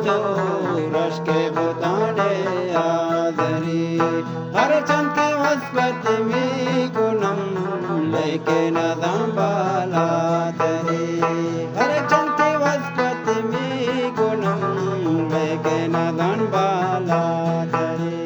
तो रश के बताने आदरी हर चंकी वस्पत में गुणम लेके नदम बाला तरी हर चंकी वस्पत में गुणम लेके नदम बाला तरी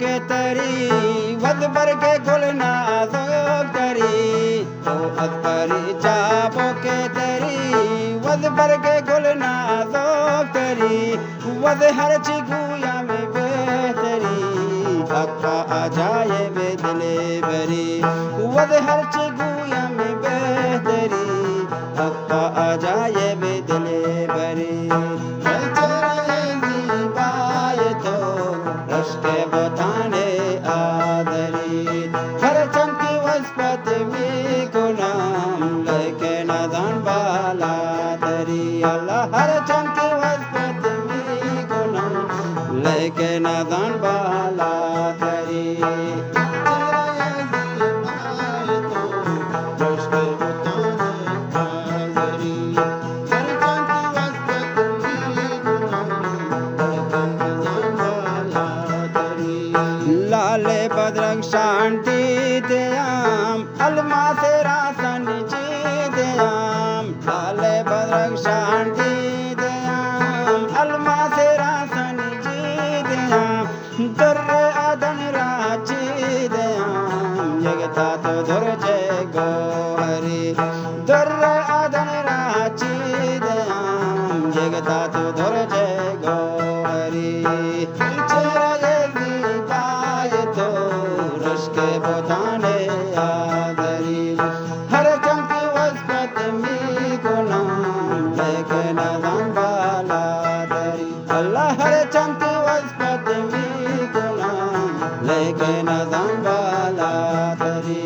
के तरी वद बरगे गुलना तरी तो अतरी चाबो के तरी वद बरगे गुलना तरी वद हर चिगुया में बेहतरी अक्का आ जाए बेदले बरी वद हर चिगुया में बेहतरी अक्का आ जाए बेदले बरी के बताने आदरी हर चंकी वस्पत में गुनाम लेके नदान बाला तरी अल्लाह हर चंकी वस्पत में गुनाम लेके नदान बाला तरी बद्रंग शांति दयाम अलमा से रासन दयाम लाले बद्रंग शांति दयाम अलमा से रासन दयाम दुर्र अदन राची दयाम जगता तो दुर्जे गोहरी दुर्र अदन राची दयाम जगता तो दुर्जे गोहरी बताने आदरी हर चंकी वस्पत में गुनाम लेके नदान बाला तरी अल्लाह हर चंकी वस्पत में गुनाम लेके नदान बाला तरी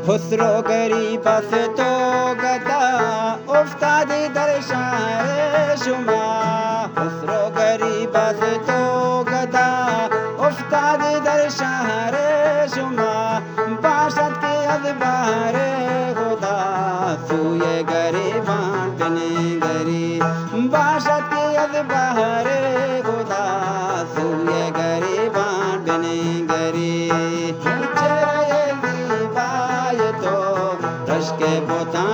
खुसरो गरीब से तो गदा उस्तादी दर्शाए शुमा खुसरो गरीब से तो गदा उस्तादी दर्शाए शुमा बाशत के अदबारे खुदा सूये गरीबान बने गरी बाशत के अदबारे खुदा सूये गरीबान बने गरी था